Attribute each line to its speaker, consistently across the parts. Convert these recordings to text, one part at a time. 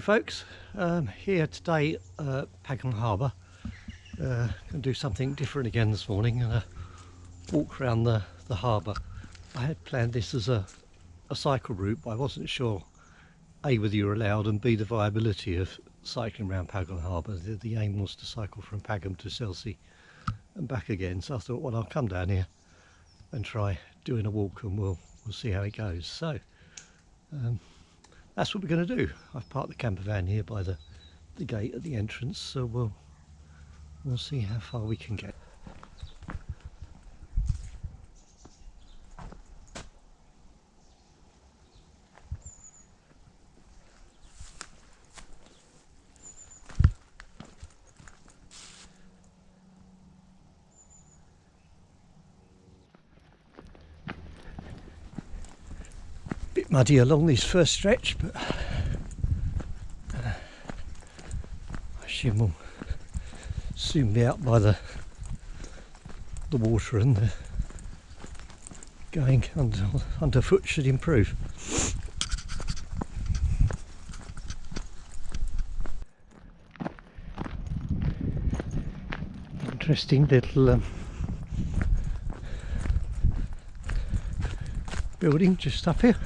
Speaker 1: folks, here today at Pagham Harbour. Going to do something different again this morning and walk around the harbour. I had planned this as a cycle route, but I wasn't sure A, whether you were allowed, and B, the viability of cycling around Pagham Harbour. The aim was to cycle from Pagham to Chelsea and back again, so I thought, well, I'll come down here and try doing a walk and we'll see how it goes. So that's what we're going to do. I've parked the camper van here by the gate at the entrance, so we'll see how far we can get. Bit muddy along this first stretch, but I assume we'll soon be out by the water, and the going underfoot should improve. Interesting little building just up here.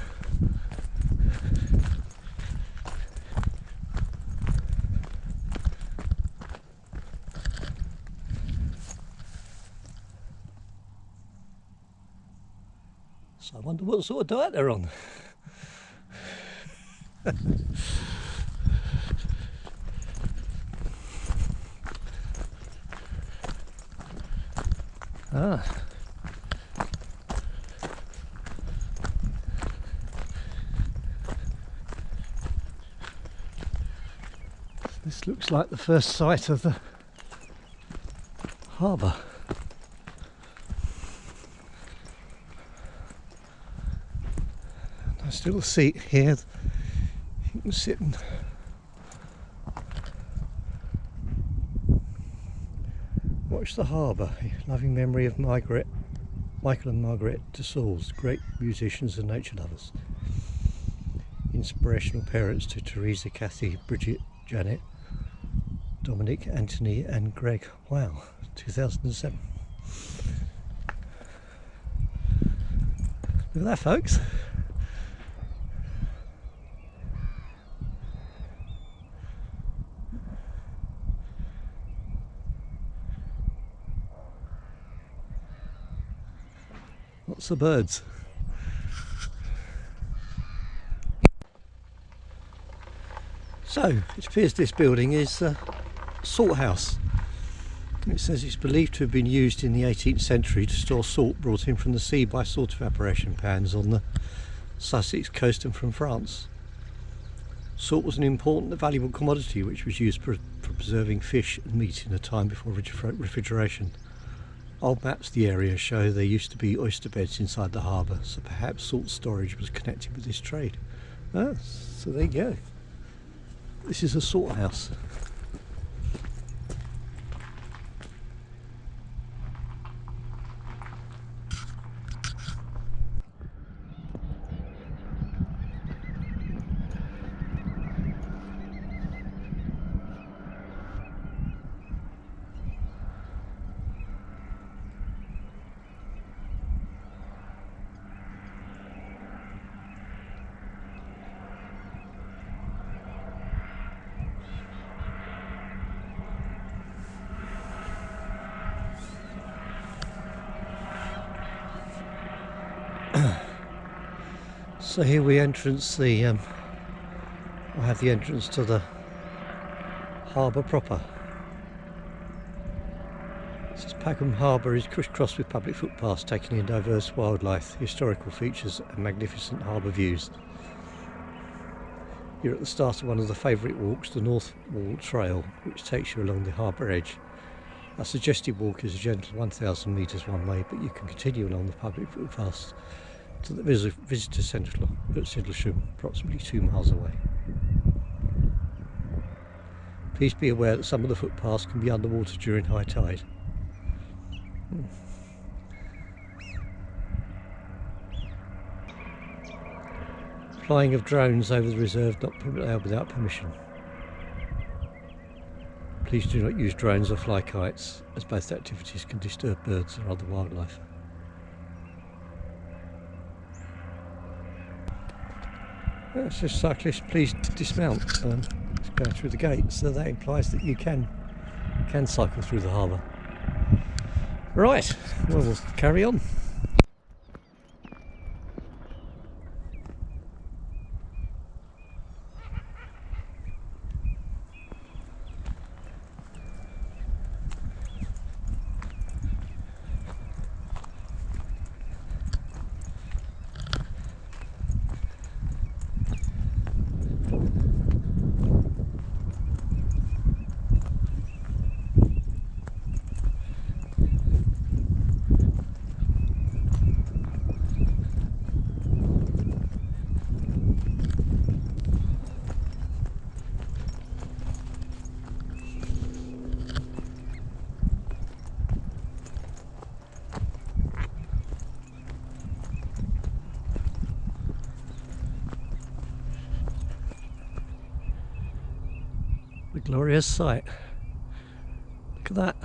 Speaker 1: So I wonder what sort of diet they're on. This looks like the first sight of the harbour. Nice little seat here. You can sit and watch the harbour. Loving memory of Michael and Margaret de Saules, great musicians and nature lovers. Inspirational parents to Teresa, Kathy, Bridget, Janet, Dominic, Anthony and Greg. Wow, 2007. Look at that, folks. Lots of birds. So, it appears this building is a salt house. It says it's believed to have been used in the 18th century to store salt brought in from the sea by salt evaporation pans on the Sussex coast and from France. Salt was an important and valuable commodity which was used for preserving fish and meat in a time before refrigeration. Old maps of the area show there used to be oyster beds inside the harbour, so perhaps salt storage was connected with this trade. So there you go. This is a salt house. So here we entrance the I have the entrance to the harbour proper. This Pagham Harbour is crisscrossed with public footpaths taking in diverse wildlife, historical features and magnificent harbour views. You're at the start of one of the favourite walks, the North Wall Trail, which takes you along the harbour edge. A suggested walk is a gentle 1,000 metres one way, but you can continue along the public footpaths to the visitor centre at Sidlesham, approximately 2 miles away. Please be aware that some of the footpaths can be underwater during high tide. Flying of drones over the reserve not allowed without permission. Please do not use drones or fly kites, as both activities can disturb birds or other wildlife. It says cyclists, please dismount. It's going through the gate, so that implies that you can cycle through the harbour. Right, well, we'll carry on. The glorious sight. Look at that.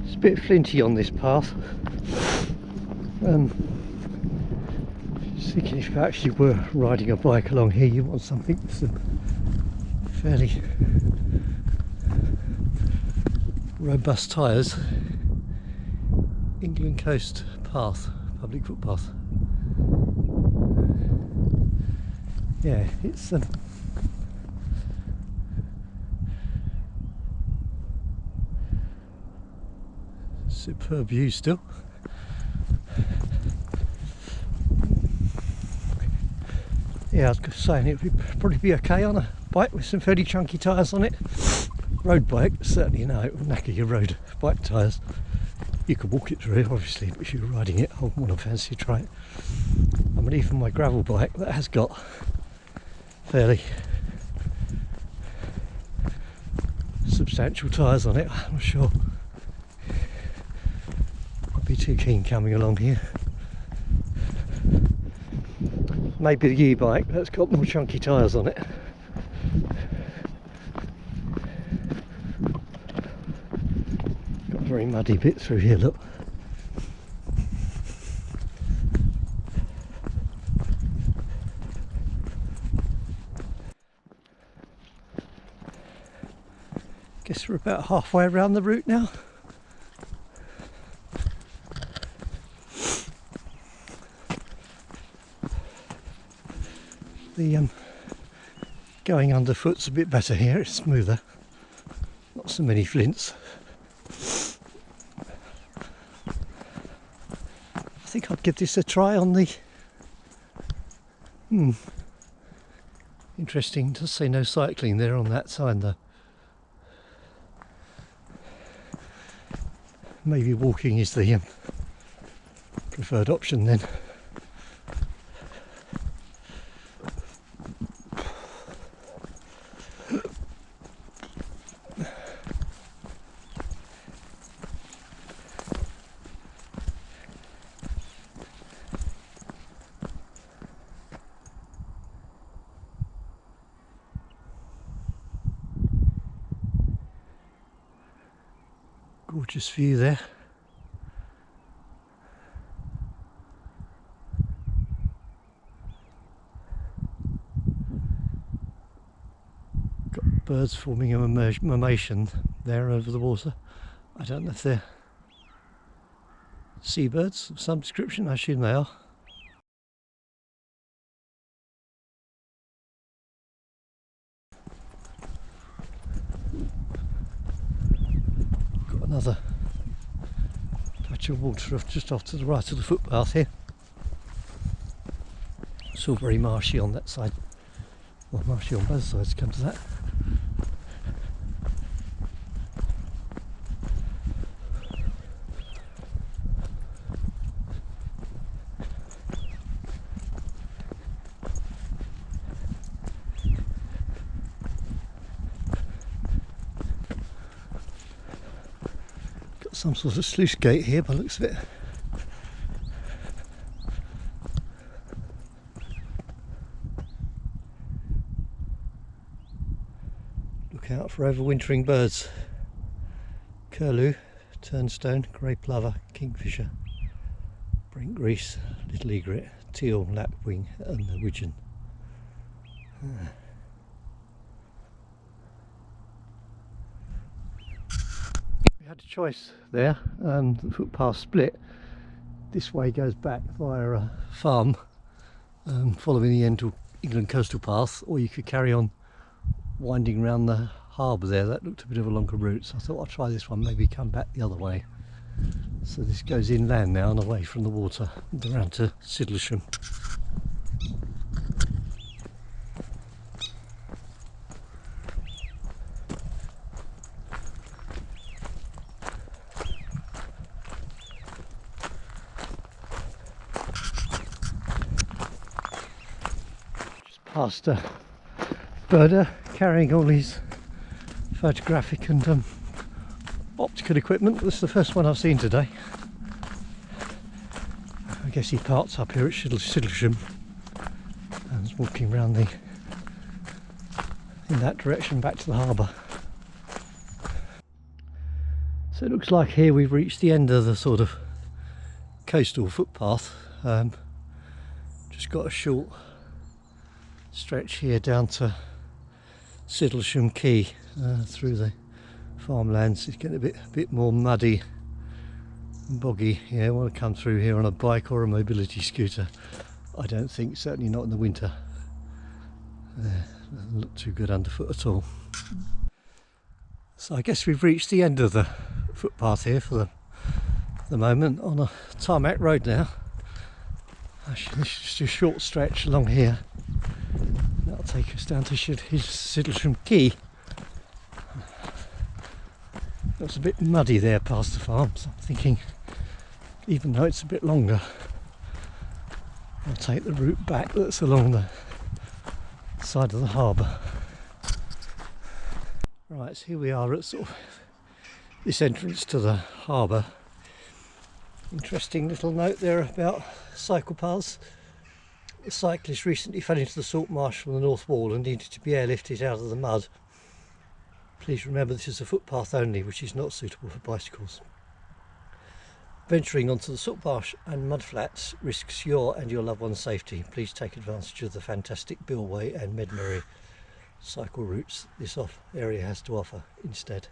Speaker 1: It's a bit flinty on this path. Just thinking if you actually were riding a bike along here, you want something with some fairly robust tyres. England Coast Path, public footpath. Yeah, it's superb view still. Yeah, I was saying it would probably be okay on a bike with some fairly chunky tyres on it. Road bike, certainly no, it will knacker your road bike tyres. You could walk it through, obviously, but if you were riding it, I wouldn't want to fancy try it. I mean, even my gravel bike, that has got fairly substantial tyres on it. I'm not sure I'd be too keen coming along here. Maybe the e-bike, that's got more chunky tyres on it. Got a very muddy bit through here, look. Guess we're about halfway around the route now. The going underfoot's a bit better here, it's smoother. Not so many flints. I think I'd give this a try on the... Interesting to say no cycling there on that side though. Maybe walking is the preferred option then. Gorgeous view there. Got birds forming a formation there over the water. I don't know if they're seabirds of some description, I assume they are. Another patch of water just off to the right of the footpath here. It's all very marshy on that side. Well, marshy on both sides, come to that. Got some sort of sluice gate here by the looks of it. Look out for overwintering birds. Curlew, turnstone, grey plover, kingfisher, brink grease, little egret, teal, lapwing and the widgeon. We had a choice there, the footpath split. This way goes back via a farm following the England coastal path, or you could carry on winding around the harbour there. That looked a bit of a longer route, so I thought I'll try this one, maybe come back the other way. So this goes inland now and away from the water and around to Sidlesham. Just past a birder carrying all these photographic and optical equipment. This is the first one I've seen today. I guess he parks up here at Sidlesham and is walking around in that direction back to the harbour. So it looks like here we've reached the end of the sort of coastal footpath. Just got a short stretch here down to Sidlesham Quay through the farmlands. It's getting a bit more muddy and boggy. Yeah, I want to come through here on a bike or a mobility scooter. I don't think, certainly not in the winter. Doesn't look too good underfoot at all. So I guess we've reached the end of the footpath here for the moment, on a tarmac road now. Actually, it's just a short stretch along here. That'll take us down to Sidlesham Quay. It's a bit muddy there past the farm, so I'm thinking, even though it's a bit longer, I'll take the route back that's along the side of the harbour. Right, so here we are at sort of this entrance to the harbour. Interesting little note there about cycle paths. A cyclist recently fell into the salt marsh from the North Wall and needed to be airlifted out of the mud. Please remember this is a footpath only, which is not suitable for bicycles. Venturing onto the salt marsh and mud flats risks your and your loved one's safety. Please take advantage of the fantastic Billway and Medmerry cycle routes this area has to offer instead.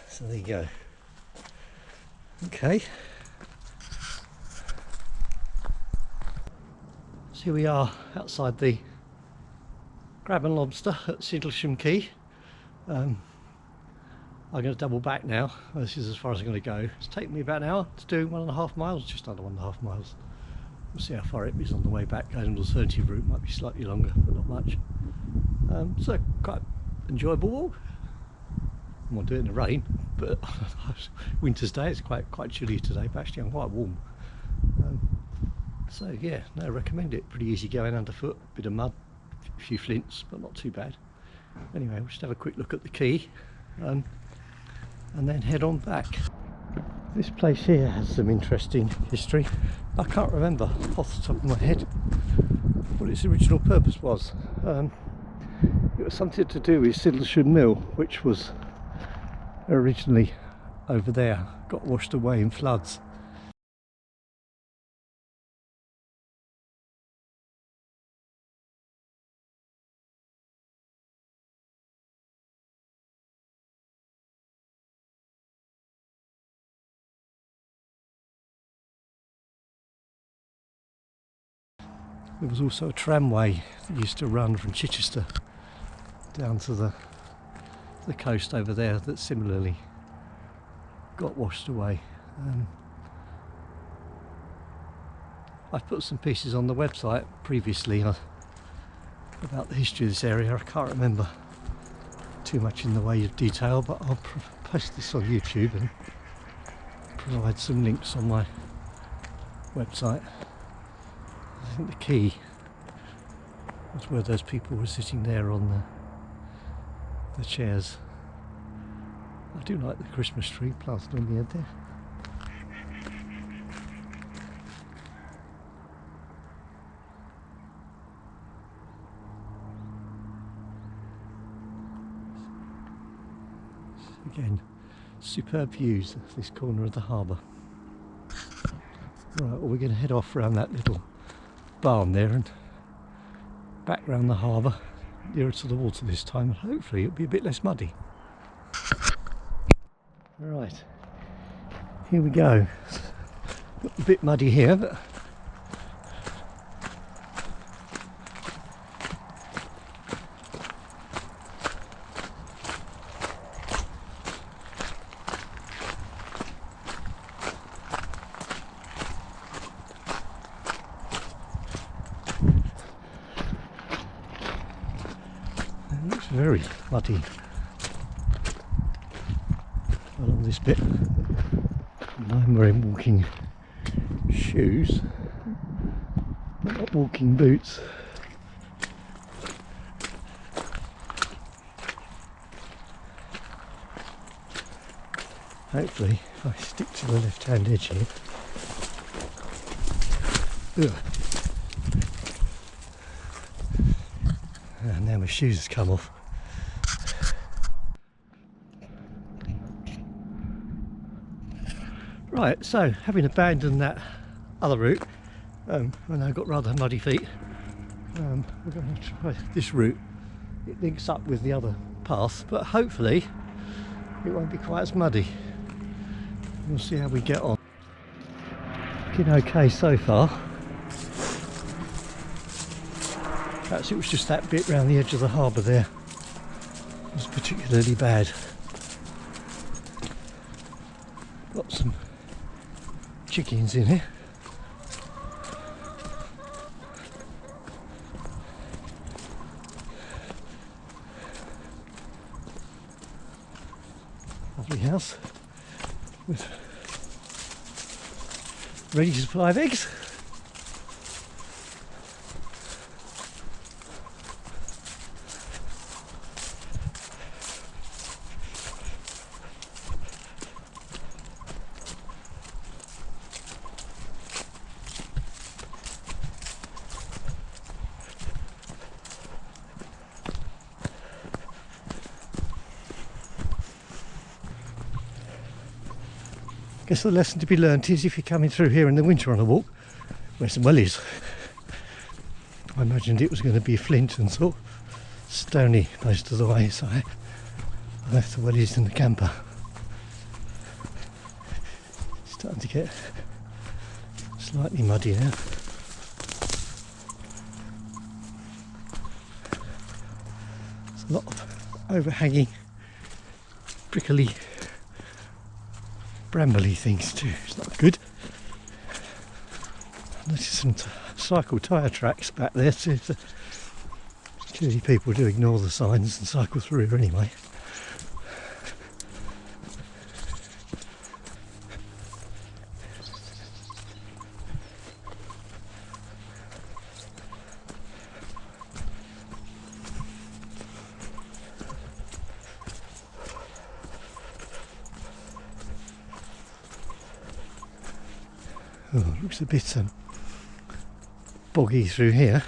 Speaker 1: So there you go. Okay. So here we are outside the Crab and Lobster at Sidlesham Quay. I'm going to double back now. This is as far as I'm going to go. It's taken me about an hour to do 1.5 miles, just under 1.5 miles. We'll see how far it is on the way back. Going an alternative route might be slightly longer, but not much. So quite enjoyable walk. I won't do it in the rain, but winter's day. It's quite chilly today, but actually I'm quite warm. So yeah, no, recommend it. Pretty easy going underfoot, bit of mud, a few flints, but not too bad. Anyway, we'll just have a quick look at the quay and then head on back. This place here has some interesting history. I can't remember off the top of my head what its original purpose was. It was something to do with Sidlesham Mill, which was originally over there, got washed away in floods. There was also a tramway that used to run from Chichester down to the coast over there that similarly got washed away. I've put some pieces on the website previously about the history of this area. I can't remember too much in the way of detail, but I'll post this on YouTube and provide some links on my website. I think the key was where those people were sitting there on the chairs. I do like the Christmas tree planted on the end there. Again, superb views of this corner of the harbour. Right, well, we're going to head off around that little barn there and back round the harbour, nearer to the water this time, and hopefully it'll be a bit less muddy. Right, here we go. Got a bit muddy here, but it looks very muddy along this bit. I'm wearing walking shoes, but not walking boots. Hopefully, if I stick to the left-hand edge here. Ugh. And now my shoes have come off. Right, so having abandoned that other route, and I've got rather muddy feet, we're going to try this route. It links up with the other path, but hopefully it won't be quite as muddy. We'll see how we get on. Looking okay so far. Perhaps it was just that bit round the edge of the harbour there was particularly bad. Got some chickens in here. Lovely house with ready supply of eggs. I guess the lesson to be learnt is if you're coming through here in the winter on a walk, where some well is. I imagined it was going to be flint and sort of stony most of the way, so I left the wellies in the camper. Starting to get slightly muddy now. There's a lot of overhanging, prickly, brambly things too. It's not good. I noticed some cycle tyre tracks back there too. So clearly people do ignore the signs and cycle through anyway. Oh, looks a bit boggy through here.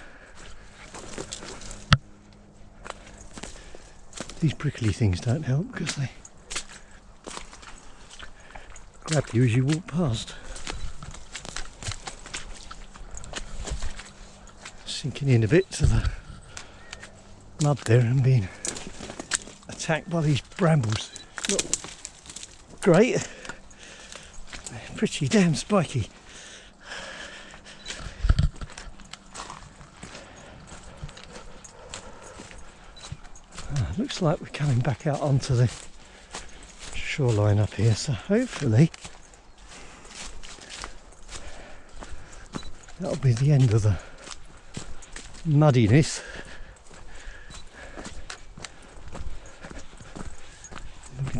Speaker 1: These prickly things don't help because they grab you as you walk past. Sinking in a bit to the mud there and being attacked by these brambles. Not great. Pretty damn spiky. Looks like we're coming back out onto the shoreline up here, so hopefully that'll be the end of the muddiness.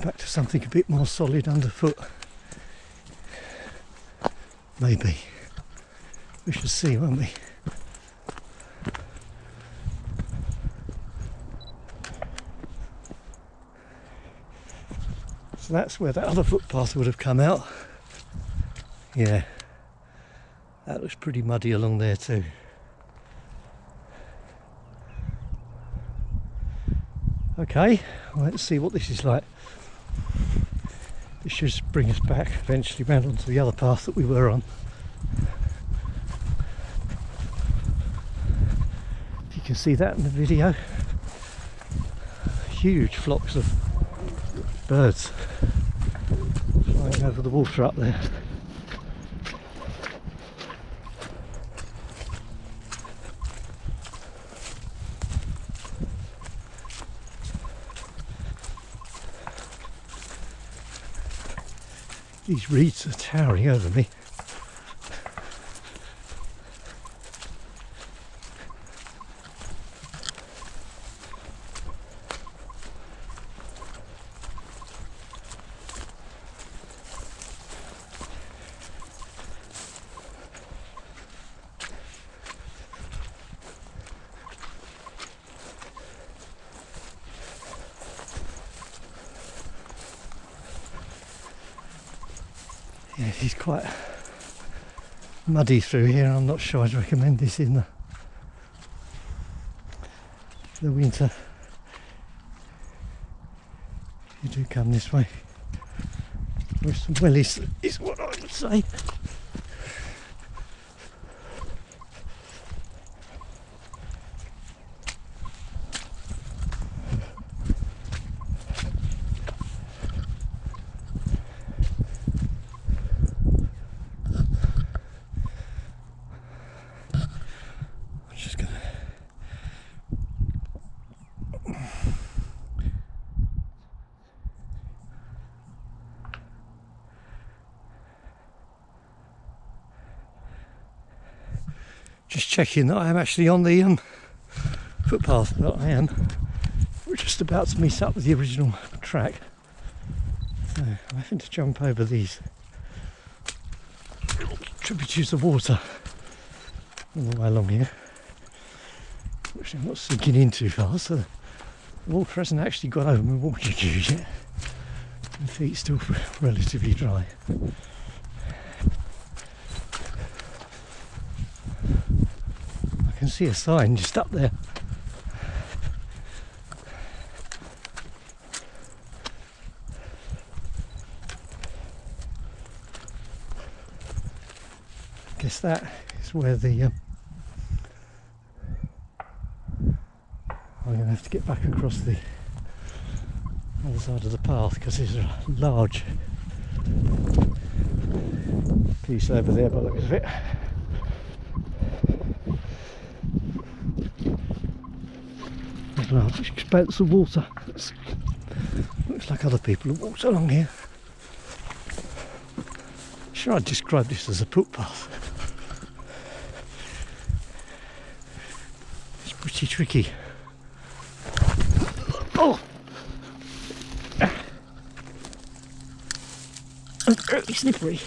Speaker 1: back to something a bit more solid underfoot. Maybe. We shall see, won't we? So that's where that other footpath would have come out. Yeah, that looks pretty muddy along there too. Okay, well, let's see what this is like. This should bring us back eventually round onto the other path that we were on. If you can see that in the video, huge flocks of birds flying over the water up there. These reeds are towering over me. Yeah, it's quite muddy through here. I'm not sure I'd recommend this in the winter. If you do come this way, with some wellies is what I would say. Just checking that I am actually on the footpath, but I am. We're just about to meet up with the original track. So I'm having to jump over these tributaries of water all the way along here, which I'm not sinking in too far, so the water hasn't actually got over my water shoes yet. My feet still relatively dry. I can see a sign just up there. I guess that is where the I'm going to have to get back across the other side of the path because there's a large piece over there by the looks of it. A large expanse of water. Looks like other people have walked along here. Sure, I'd describe this as a footpath. It's pretty tricky. Oh! It's very slippery.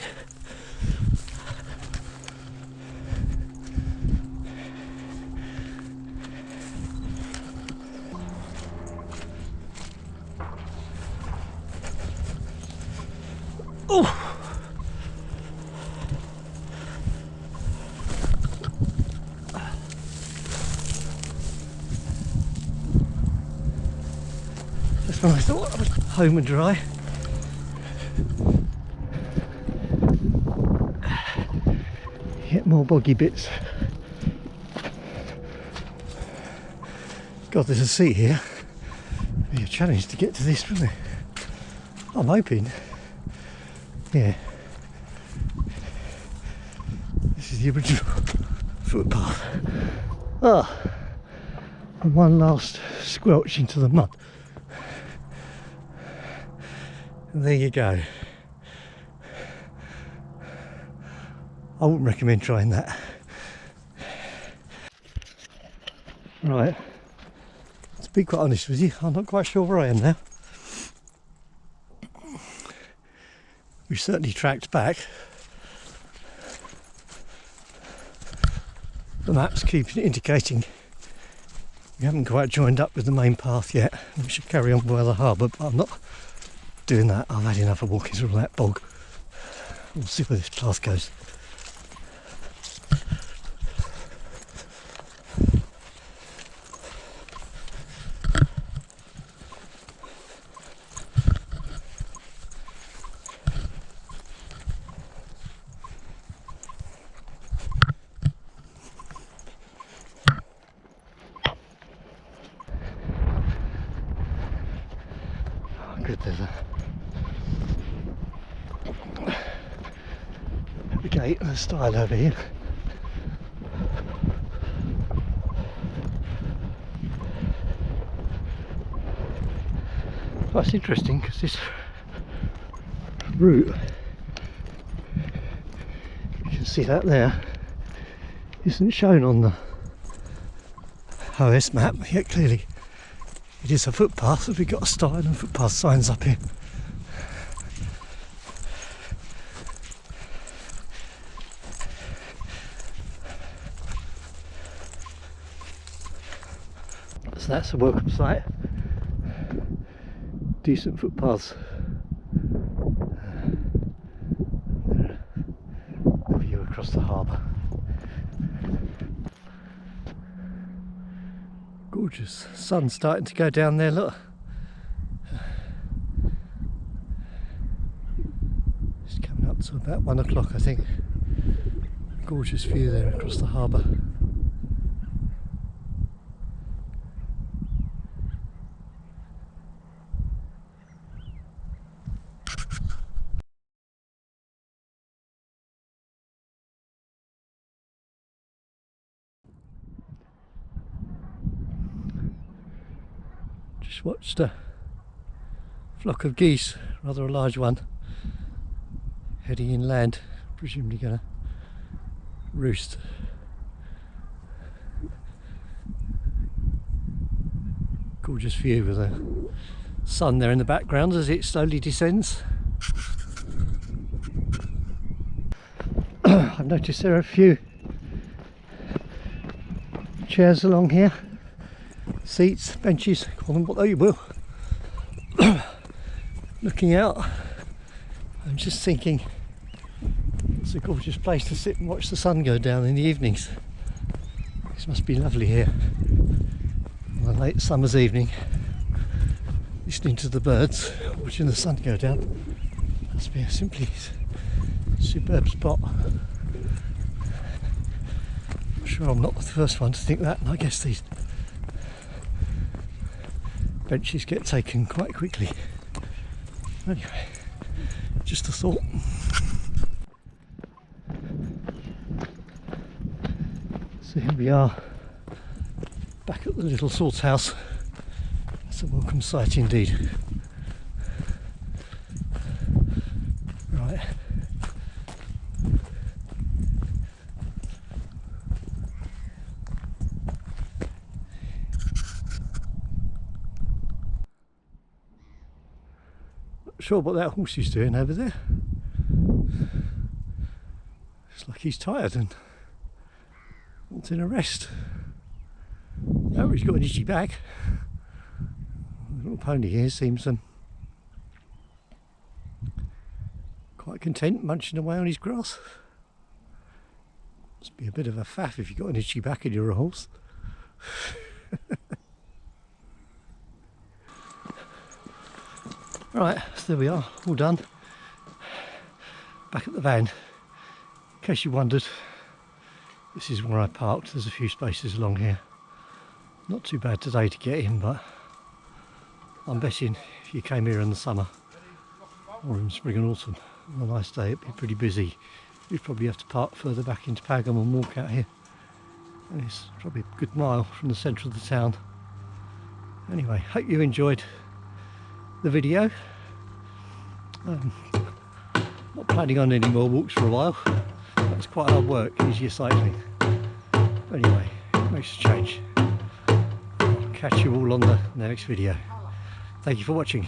Speaker 1: Oh! That's when I thought I was home and dry. Yet more boggy bits. God, there's a seat here. It'd be a challenge to get to this, wouldn't it? I'm hoping. Yeah. This is the original footpath. Ah, and one last squelch into the mud. And there you go. I wouldn't recommend trying that. Right, to be quite honest with you, I'm not quite sure where I am now. We've certainly tracked back. The map's keeping indicating we haven't quite joined up with the main path yet. We should carry on by the harbour, but I'm not doing that. I've had enough of walking through that bog. We'll see where this path goes. Good, there's a gate and a stile over here. That's interesting because this route, you can see that there, isn't shown on the OS map, yet clearly it is a footpath. We've got a stile and footpath signs up here. So that's a welcome site. Decent footpaths. The view across the harbour. Gorgeous. Sun's starting to go down there, look. It's coming up to about 1 o'clock, I think. Gorgeous view there across the harbour. Just watched a flock of geese, rather a large one, heading inland, presumably going to roost. Gorgeous view with the sun there in the background as it slowly descends. I've noticed there are a few chairs along here. Seats, benches, call them what you will. Looking out, I'm just thinking it's a gorgeous place to sit and watch the sun go down in the evenings. This must be lovely here on a late summer's evening, listening to the birds, watching the sun go down. Must be a simply superb spot. I'm sure I'm not the first one to think that, and I guess these benches get taken quite quickly. Anyway, just a thought. So here we are, back at the little salt house. That's a welcome sight indeed. Right. Sure what that horse is doing over there. It's like he's tired and wants a rest. Oh, he's got an itchy back. The little pony here seems quite content munching away on his grass. Must be a bit of a faff if you've got an itchy back and you're a horse. Right, so there we are, all done. Back at the van. In case you wondered, this is where I parked. There's a few spaces along here. Not too bad today to get in, but I'm betting if you came here in the summer or in spring and autumn on a nice day, it'd be pretty busy. You'd probably have to park further back into Pagham and walk out here. And it's probably a good mile from the centre of the town. Anyway, hope you enjoyed the video. Not planning on any more walks for a while. That's quite hard work, easier cycling. But anyway, it makes a change. I'll catch you all on the next video. Thank you for watching.